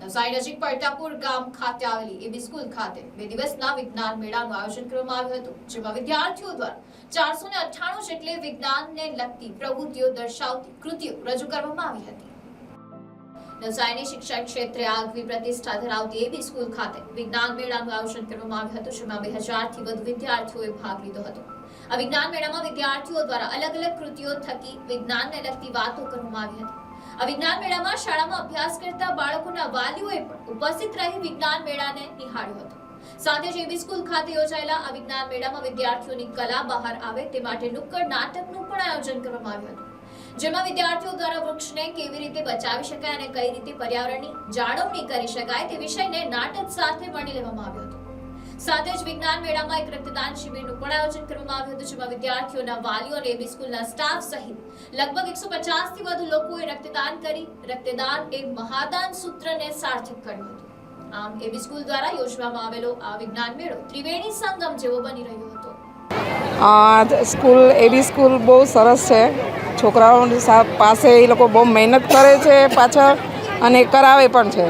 નવસારી નજીક પડતાપુર ગામ ખાતે આવેલી એબી સ્કૂલ ખાતે 2 દિવસના વિજ્ઞાન મેળાનું આયોજન કરવામાં આવ્યું હતું, જેમાં વિદ્યાર્થીઓ દ્વારા 498 જેટલી વિજ્ઞાનને લગતી પ્રવૃત્તિઓ દર્શાવતી કૃતિઓ રજૂ કરવામાં આવી હતી। નવસારીની શિક્ષણ ક્ષેત્રે આગવી પ્રતિષ્ઠા ધરાવતી એબી સ્કૂલ ખાતે વિજ્ઞાન મેળાનું આયોજન કરવામાં આવ્યું હતું, જેમાં 2000 થી વધુ વિદ્યાર્થીઓએ ભાગ લીધો હતો। આ વિજ્ઞાન મેળામાં વિદ્યાર્થીઓ દ્વારા અલગ અલગ કૃતિઓ થકી વિજ્ઞાનને લગતી વાતો કરવામાં આવી હતી। આ વિજ્ઞાન મેળામાં શાળામાં અભ્યાસ કરતા બાળકોના વાલીઓએ પણ ઉપસ્થિત રહી વિજ્ઞાન મેળાને નિહાળ્યો હતો। સાથે જ એબી સ્કૂલ ખાતે યોજાયેલા આ વિજ્ઞાન મેળામાં વિદ્યાર્થીઓની કલા બહાર આવે તે માટે નુક્કડ નાટકનું પણ આયોજન કરવામાં આવ્યું હતું, જેમાં વિદ્યાર્થીઓ દ્વારા વૃક્ષને કેવી રીતે બચાવી શકાય અને કઈ રીતે પર્યાવરણની જાળવણી કરી શકાય તે વિષયને નાટક સાથે વણી લેવામાં આવ્યો હતો। સાથે જ વિજ્ઞાન મેળામાં એક રક્તદાન શિબિરનું પણ આયોજન કરવામાં આવ્યું હતું, જેમાં વિદ્યાર્થીઓના વાલીઓ અને એબી સ્કૂલના સ્ટાફ સહિત લગભગ 150 થી વધુ લોકોએ રક્તદાન કરી રક્તદાન એ મહાદાન સૂત્રને સાર્થક કર્યું હતું। આમ એબી સ્કૂલ દ્વારા યોજવામાં આવેલો આ વિજ્ઞાન મેળો ત્રિવેણી સંગમ જેવો બની રહ્યો હતો। સ્કૂલ એબી સ્કૂલ બહુ સરસ છે। છોકરાઓ પાસે એ લોકો બહુ મહેનત કરે છે પાછળ અને કરાવે પણ છે।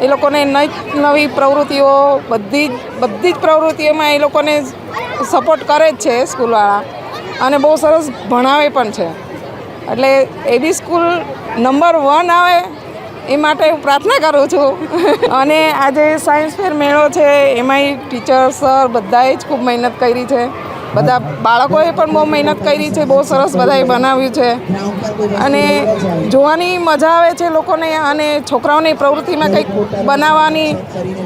એ લોકોને નવી પ્રવૃત્તિઓ બધી જ પ્રવૃત્તિઓમાં એ લોકોને સપોર્ટ કરે જ છે સ્કૂલવાળા, અને બહુ સરસ ભણાવે પણ છે। એટલે એબી સ્કૂલ નંબર 1 આવે એ માટે હું પ્રાર્થના કરું છું। અને આજે સાયન્સ ફેર મેળો છે, એમાંય ટીચર સર બધાએ જ ખૂબ મહેનત કરી છે। બધા બાળકોએ પણ બહુ મહેનત કરી છે, બહુ સરસ બધાએ બનાવ્યું છે અને જોવાની મજા આવે છે લોકોને। અને છોકરાઓની પ્રવૃત્તિમાં કંઈક બનાવવાની,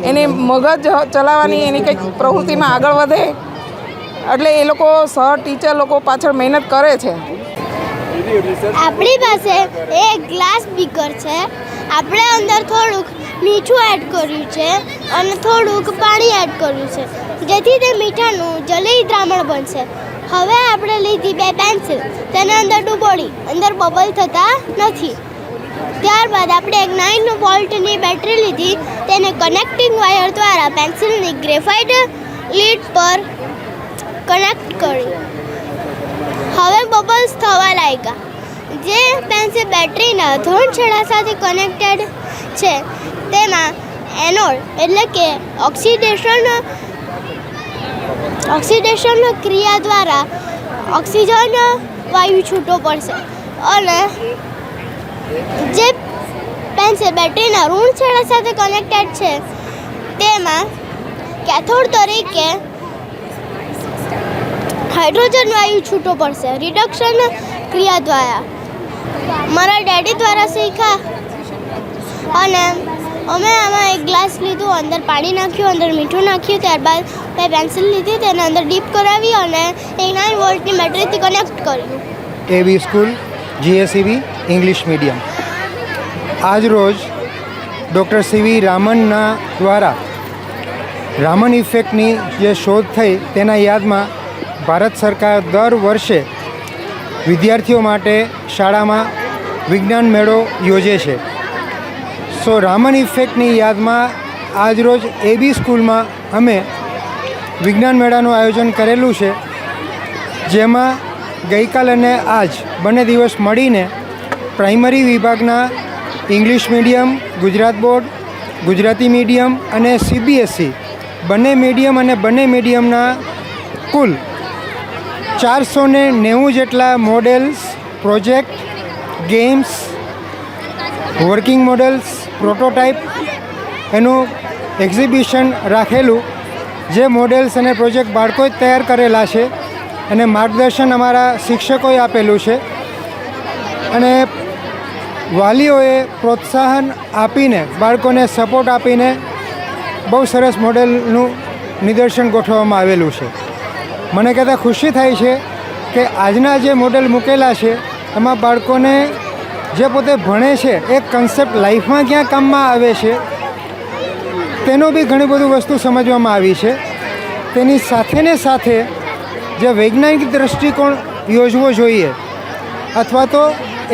એને મગજ ચલાવવાની, એની કંઈક પ્રવૃત્તિમાં આગળ વધે, એટલે એ લોકો સર ટીચર લોકો પાછળ મહેનત કરે છે। આપણી પાસે એક ગ્લાસ બીકર છે, આપણે અંદર થોડુંક મીઠું એડ કર્યું છે અને થોડુંક પાણી એડ કર્યું છે, જેથી તે મીઠાનું જલીય દ્રાવણ બનશે। હવે આપણે લીધી 2 પેન્સિલ, તેને અંદર ડૂબોળી અંદર બબલ થતા નથી। ત્યારબાદ આપણે એક 9 વોલ્ટની બેટરી લીધી, તેને કનેક્ટિંગ વાયર દ્વારા પેન્સિલની ગ્રેફાઇટ લીડ પર કનેક્ટ કરી। હવે બબલ્સ થવા લાગ્યા। જે પેન્સિલ બેટરીના ધન છેડા સાથે કનેક્ટેડ છે તેમાં એનોડ એટલે કે ઓક્સિડેશન ક્રિયા દ્વારા ઓક્સિજન વાયુ છૂટો પડશે, અને જે પેન્સિલ બેટરીના ઋણ છેડા સાથે કનેક્ટેડ છે તેમાં કેથોડ તરીકે હાઇડ્રોજન વાયુ છૂટો પડશે રિડક્શન ક્રિયા દ્વારા। મારા ડેડી દ્વારા શીખ્યા, અને અમે આમાં એક ગ્લાસ લીધું, અંદર પાણી નાખ્યું, અંદર મીઠું નાખ્યું, ત્યારબાદ મેં પેન્સિલ લીધી, તેને અંદર ડીપ કરાવી અને એક 9 વોલ્ટની બેટરીથી કનેક્ટ કર્યું। AB school GSEB English medium આજ રોજ ડૉક્ટર સીવી રામનના દ્વારા રામન ઇફેક્ટની જે શોધ થઈ તેના યાદમાં ભારત સરકાર દર વર્ષે વિદ્યાર્થીઓ માટે શાળામાં વિજ્ઞાન મેળો યોજે છે। સો રામન ઇફેક્ટની યાદમાં આજરોજ એબી સ્કૂલમાં અમે વિજ્ઞાન મેળાનું આયોજન કરેલું છે, જેમાં ગઈકાલ અને આજ બંને દિવસ મળીને પ્રાઇમરી વિભાગના English medium, Gujarat board, Gujarati medium અને સીબીએસઈ બંને મીડિયમ અને બંને મીડિયમના કુલ 490 જેટલા models, project, games, working models, prototype એનું એક્ઝિબિશન રાખેલું। જે મોડેલ્સ અને પ્રોજેક્ટ બાળકોએ તૈયાર કરેલા છે અને માર્ગદર્શન અમારા શિક્ષકોએ આપેલું છે, અને વાલીઓએ પ્રોત્સાહન આપીને બાળકોને સપોર્ટ આપીને બહુ સરસ મોડેલનું નિદર્શન ગોઠવવામાં આવેલું છે। મને કહેતા ખુશી થાય છે કે આજના જે મોડેલ મૂકેલા છે એમાં બાળકોને જે પોતે ભણે છે એ કન્સેપ્ટ લાઈફમાં ક્યાં કામમાં આવે છે તેનો બી ઘણી બધી વસ્તુ સમજવામાં આવી છે। તેની સાથે જે વૈજ્ઞાનિક દૃષ્ટિકોણ યોજવો જોઈએ, અથવા તો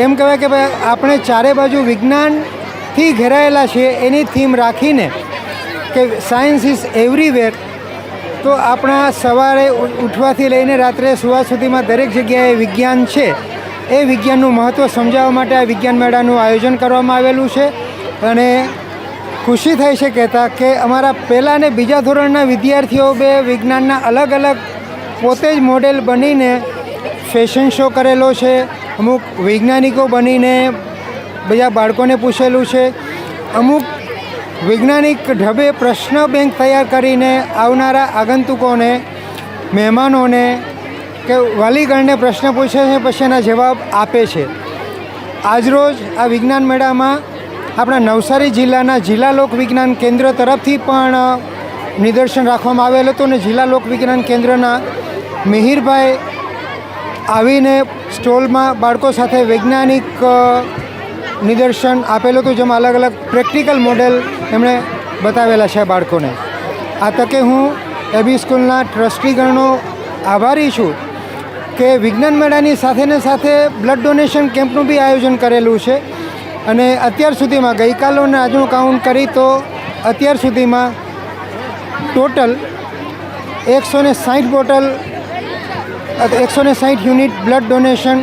એમ કહેવાય કે ભાઈ આપણે ચારે બાજુ વિજ્ઞાનથી ઘેરાયેલા છીએ એની થીમ રાખીને કે સાયન્સ ઇઝ એવરીવેર, તો આપણા સવારે ઉઠવાથી લઈને રાત્રે સુવા સુધીમાં દરેક જગ્યાએ વિજ્ઞાન છે। એ વિજ્ઞાનનું મહત્ત્વ સમજાવવા માટે આ વિજ્ઞાન મેળાનું આયોજન કરવામાં આવેલું છે, અને ખુશી થઈ છે કહેતા કે અમારા પહેલાં ને બીજા ધોરણના વિદ્યાર્થીઓ બે વિજ્ઞાનના અલગ અલગ પોતે જ મોડેલ બનીને ફેશન શો કરેલો છે, અમુક વૈજ્ઞાનિકો બનીને બીજા બાળકોને પૂછેલું છે, અમુક વૈજ્ઞાનિક ઢબે પ્રશ્ન બેંક તૈયાર કરીને આવનારા આગંતુકોને, મહેમાનોને કે વાલીગણને પ્રશ્ન પૂછે છે, પછી એના જવાબ આપે છે. આજરોજ આ વિજ્ઞાન મેળામાં આપણા નવસારી જિલ્લાના જિલ્લા લોક વિજ્ઞાન કેન્દ્ર તરફથી પણ નિદર્શન રાખવામાં આવેલું હતું અને જિલ્લા લોક વિજ્ઞાન કેન્દ્રના મિહિરભાઈ આવીને સ્ટોલમાં બાળકો સાથે વૈજ્ઞાનિક નિદર્શન આપેલું હતું, જેમાં અલગ અલગ પ્રેક્ટિકલ મોડેલ એમણે બતાવેલા છે બાળકોને. આ તકે હું એબી સ્કૂલના ટ્રસ્ટીગણનો આભારી છું કે વિજ્ઞાન મેળાની સાથે સાથે બ્લડ ડોનેશન કેમ્પનું બી આયોજન કરેલું છે અને અત્યાર સુધીમાં ગઈકાલનું અને આજનું કાઉન્ટ કરી તો અત્યાર સુધીમાં total 160 bottle 160 unit blood donation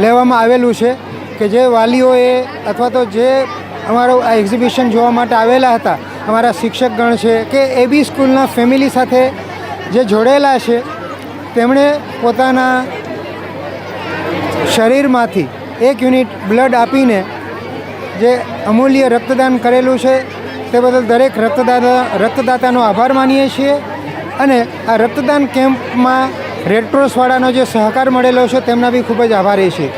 લેવામાં આવેલું છે કે જે વાલીઓએ અથવા તો જે અમારો આ એક્ઝિબિશન જોવા માટે આવેલા હતા, અમારા શિક્ષકગણ છે કે એબી સ્કૂલના ફેમિલી સાથે જે જોડેલા છે, તેમણે પોતાના શરીરમાંથી 1 યુનિટ બ્લડ આપીને જે અમૂલ્ય રક્તદાન કરેલું છે તે બદલ દરેક રક્તદાતાનો આભાર માનીએ છીએ. અને આ રક્તદાન કેમ્પમાં રેડ ક્રોસવાળાનો જે સહકાર મળેલો છે તેમના બી ખૂબ જ આભારી છીએ.